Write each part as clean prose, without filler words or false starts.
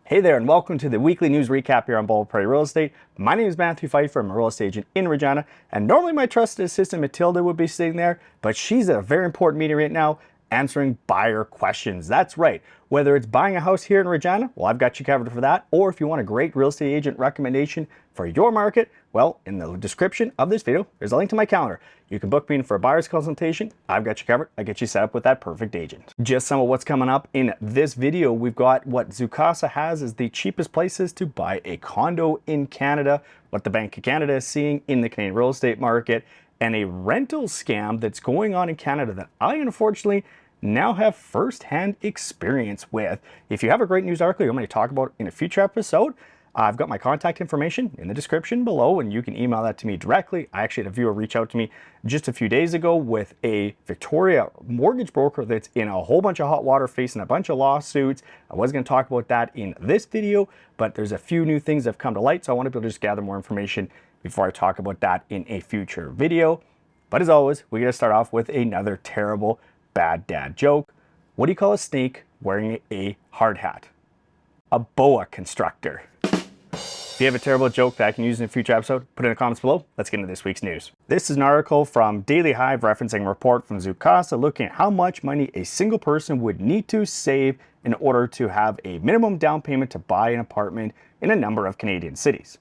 Hey there, and welcome to the weekly news recap here on Bald Prairie Real Estate. My name is Matthew Pfeifer. I'm a real estate agent in Regina, and normally my trusted assistant Matilda would be sitting there, but she's at a very important meeting right now answering buyer questions. That's right. Whether it's buying a house here in Regina, well, I've got you covered for that, or if you want a great real estate agent recommendation for your market, well, in the description of this video, there's a link to my calendar. You can book me in for a buyer's consultation. I've got you covered. I get you set up with that perfect agent. Just some of what's coming up in this video. We've got what 𝗬𝗂𝗃 has as the cheapest places to buy a condo in Canada, what the Bank of Canada is seeing in the Canadian real estate market, and a rental scam that's going on in Canada that I unfortunately now have first-hand experience with. If you have a great news article you want me to talk about in a future episode, I've got my contact information in the description below, and you can email that to me directly. I actually had a viewer reach out to me just a few days ago with a Victoria mortgage broker that's in a whole bunch of hot water, facing a bunch of lawsuits. I was going to talk about that in this video, but there's a few new things that have come to light, so I want to be able to just gather more information before I talk about that in a future video. But as always, we're going to start off with another terrible bad dad joke. What do you call a snake wearing a hard hat? A boa constructor. If you have a terrible joke that I can use in a future episode, put it in the comments below. Let's get into this week's news. This is an article from Daily Hive referencing a report from 𝗬𝗂𝗃 looking at how much money a single person would need to save in order to have a minimum down payment to buy an apartment in a number of Canadian cities.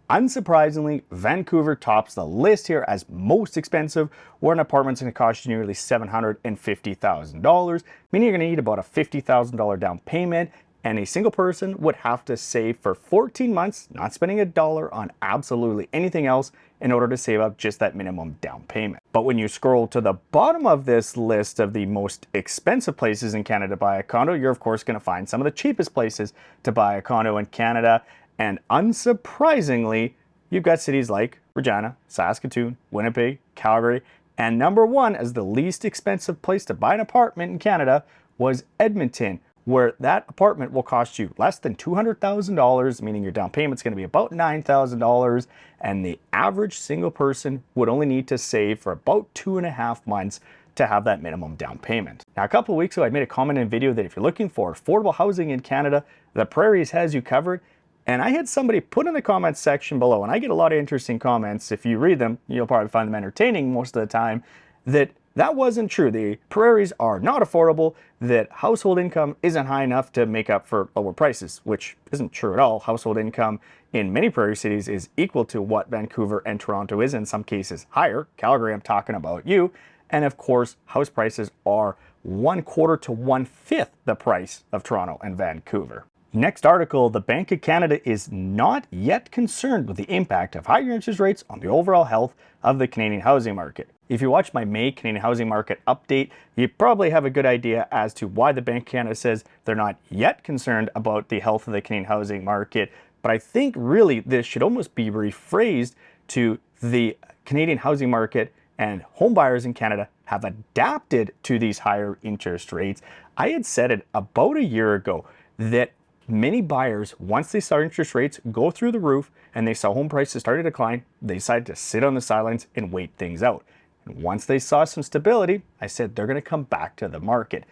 Unsurprisingly, Vancouver tops the list here as most expensive, where an apartment's going to cost you nearly $750,000, meaning you're going to need about a $50,000 down payment, and a single person would have to save for 14 months, not spending a dollar on absolutely anything else in order to save up just that minimum down payment. But when you scroll to the bottom of this list of the most expensive places in Canada to buy a condo, you're of course going to find some of the cheapest places to buy a condo in Canada. And unsurprisingly, you've got cities like Regina, Saskatchewan, Winnipeg, Calgary, and number one as the least expensive place to buy an apartment in Canada was Edmonton, where that apartment will cost you less than $200,000, meaning your down payment's going to be about $9,000, and the average single person would only need to save for about 2.5 months to have that minimum down payment. Now, a couple of weeks ago, I made a comment in a video that if you're looking for affordable housing in Canada, the Prairies has you covered. And I had somebody put in the comments section below, and I get a lot of interesting comments. If you read them, you'll probably find them entertaining most of the time, that wasn't true. The Prairies are not affordable, that household income isn't high enough to make up for lower prices, which isn't true at all. Household income in many Prairie cities is equal to what Vancouver and Toronto is, in some cases higher. Calgary, I'm talking about you. And of course, house prices are 1/4 to 1/5 the price of Toronto and Vancouver. Next article, the Bank of Canada is not yet concerned with the impact of higher interest rates on the overall health of the Canadian housing market. If you watch my May Canadian housing market update, you probably have a good idea as to why the Bank of Canada says they're not yet concerned about the health of the Canadian housing market. But I think really this should almost be rephrased to the Canadian housing market and home buyers in Canada have adapted to these higher interest rates. I had said it about a year ago that many buyers, once they saw interest rates go through the roof and they saw home prices start to decline, they decided to sit on the sidelines and wait things out. And once they saw some stability, I said they're going to come back to the market.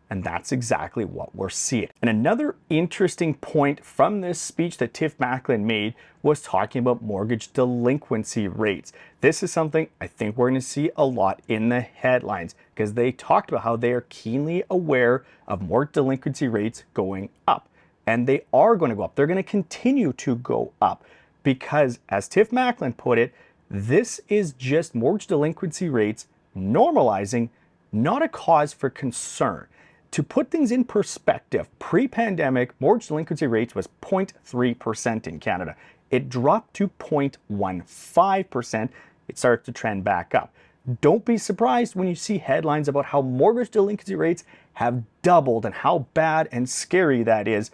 And that's exactly what we're seeing. And another interesting point from this speech that 𝗃𝗂𝗃𝗀𝗃 made was talking about mortgage delinquency rates. This is something I think we're going to see a lot in the headlines, because they talked about how they are keenly aware of mortgage delinquency rates going up. And they are going to go up. They're going to continue to go up because, as 𝗃𝗂𝗃𝗀𝗃 put it, this is just mortgage delinquency rates normalizing, not a cause for concern. To put things in perspective, pre-pandemic, mortgage delinquency rates was 0.3% in Canada. It dropped to 0.15%. It starts to trend back up. Don't be surprised when you see headlines about how mortgage delinquency rates have doubled and how bad and scary that is.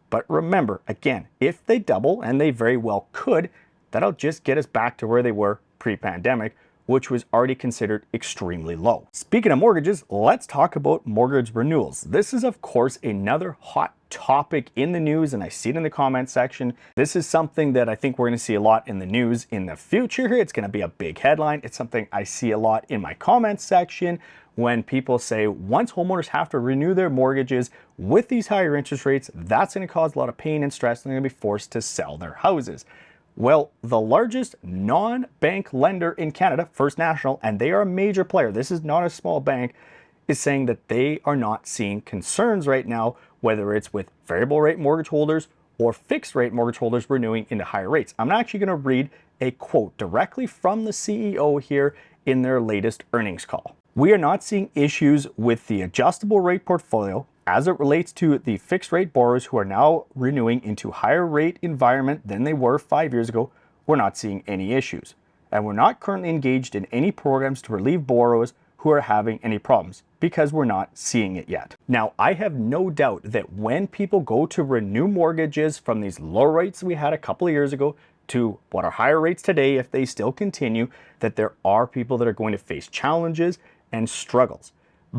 But remember, again, if they double, and they very well could, that'll just get us back to where they were pre-pandemic, which was already considered extremely low. Speaking of mortgages, let's talk about mortgage renewals. This is, of course, another hot topic in the news, and I see it in the comment section. This is something that I think we're going to see a lot in the news in the future here. It's going to be a big headline. It's something I see a lot in my comment section, when people say once homeowners have to renew their mortgages with these higher interest rates, that's going to cause a lot of pain and stress, and they're going to be forced to sell their houses. Well, the largest non-bank lender in Canada, First National, and they are a major player, this is not a small bank, is saying that they are not seeing concerns right now, whether it's with variable rate mortgage holders or fixed rate mortgage holders renewing into higher rates. I'm actually going to read a quote directly from the CEO here in their latest earnings call. We are not seeing issues with the adjustable rate portfolio as it relates to the fixed rate borrowers who are now renewing into higher rate environment than they were 5 years ago. We're not seeing any issues. And we're not currently engaged in any programs to relieve borrowers who are having any problems because we're not seeing it yet. Now, I have no doubt that when people go to renew mortgages from these low rates we had a couple of years ago to what are higher rates today, if they still continue, that there are people that are going to face challenges and struggles.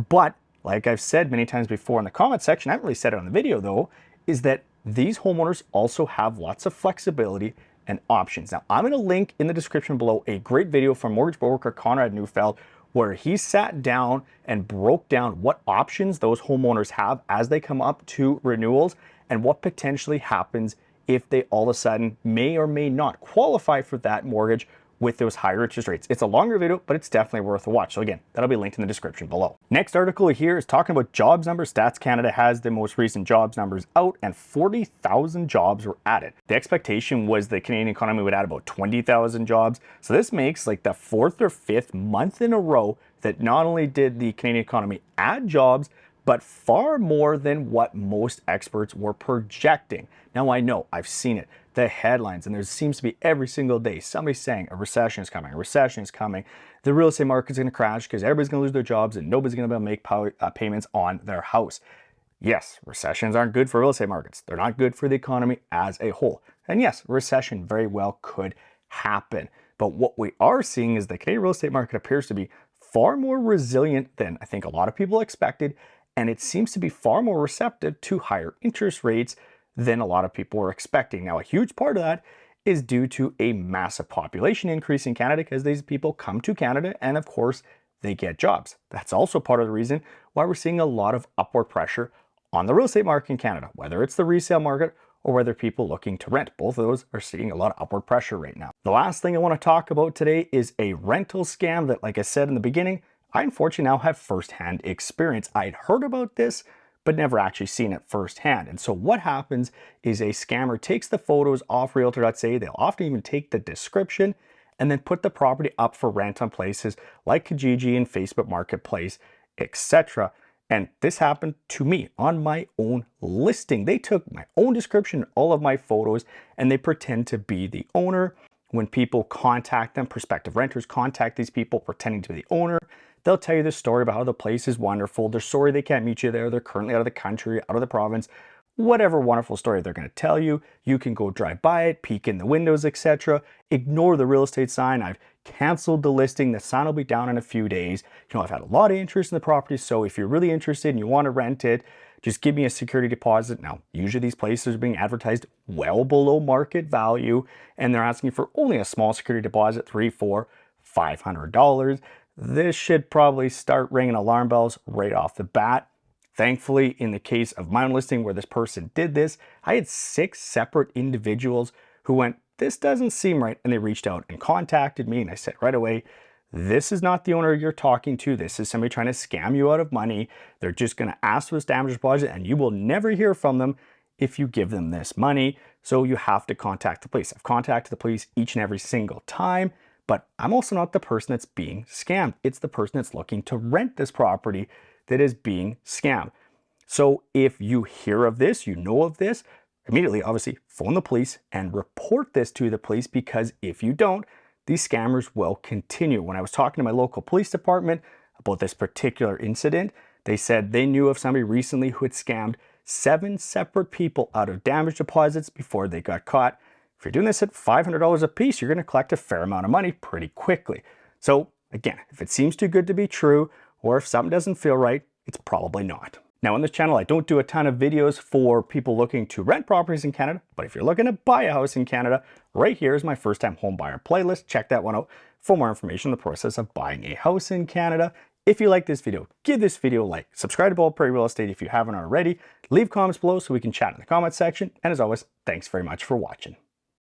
But like I've said many times before in the comment section, I haven't really said it on the video though, is that these homeowners also have lots of flexibility and options. Now, I'm going to link in the description below a great video from mortgage broker Conrad Neufeld, where he sat down and broke down what options those homeowners have as they come up to renewals and what potentially happens if they all of a sudden may or may not qualify for that mortgage with those higher interest rates. It's a longer video, but it's definitely worth a watch. So again, that'll be linked in the description below. Next article here is talking about jobs numbers. Stats Canada has the most recent jobs numbers out, and 40,000 jobs were added. The expectation was the Canadian economy would add about 20,000 jobs. So this makes like the 4th or 5th month in a row that not only did the Canadian economy add jobs, but far more than what most experts were projecting. Now, I know, I've seen it, the headlines, and there seems to be every single day somebody saying a recession is coming, a recession is coming, the real estate market's going to crash because everybody's going to lose their jobs and nobody's going to be able to make payments on their house. Yes, recessions aren't good for real estate markets. They're not good for the economy as a whole. And yes, a recession very well could happen. But what we are seeing is the Canadian real estate market appears to be far more resilient than I think a lot of people expected, and it seems to be far more receptive to higher interest rates than a lot of people were expecting. Now, a huge part of that is due to a massive population increase in Canada because these people come to Canada and of course they get jobs. That's also part of the reason why we're seeing a lot of upward pressure on the real estate market in Canada, whether it's the resale market or whether people looking to rent. Both of those are seeing a lot of upward pressure right now. The last thing I want to talk about today is a rental scam that, like I said in the beginning, I unfortunately now have firsthand experience. I'd heard about this, but never actually seen it firsthand. And so what happens is a scammer takes the photos off realtor.ca. They'll often even take the description and then put the property up for rent on places like Kijiji and Facebook Marketplace, etc. And this happened to me on my own listing. They took my own description, all of my photos, and they pretend to be the owner. When people contact them, prospective renters contact these people pretending to be the owner, they'll tell you the story about how the place is wonderful. They're sorry they can't meet you there. They're currently out of the country, out of the province. Whatever wonderful story they're going to tell you, you can go drive by it, peek in the windows, etc. Ignore the real estate sign. I've canceled the listing. The sign will be down in a few days. You know, I've had a lot of interest in the property, so if you're really interested and you want to rent it, just give me a security deposit. Now, usually these places are being advertised well below market value, and they're asking for only a small security deposit, $300, $400, $500. This should probably start ringing alarm bells right off the bat. Thankfully, in the case of my own listing where this person did this, I had 6 separate individuals who went, this doesn't seem right, and they reached out and contacted me, and I said right away, this is not the owner you're talking to. This is somebody trying to scam you out of money. They're just going to ask for this damage deposit, and you will never hear from them if you give them this money. So you have to contact the police. I've contacted the police each and every single time, but I'm also not the person that's being scammed. It's the person that's looking to rent this property that is being scammed. So if you hear of this, you know of this, immediately, obviously, phone the police and report this to the police, because if you don't, these scammers will continue. When I was talking to my local police department about this particular incident, they said they knew of somebody recently who had scammed 7 separate people out of damage deposits before they got caught. If you're doing this at $500 a piece, you're going to collect a fair amount of money pretty quickly. So again, if it seems too good to be true, or if something doesn't feel right, it's probably not. Now on this channel, I don't do a ton of videos for people looking to rent properties in Canada, but if you're looking to buy a house in Canada, right here is my first time home buyer playlist. Check that one out for more information on the process of buying a house in Canada. If you like this video, give this video a like. Subscribe to Bald Prairie Real Estate if you haven't already. Leave comments below so we can chat in the comment section. And as always, thanks very much for watching.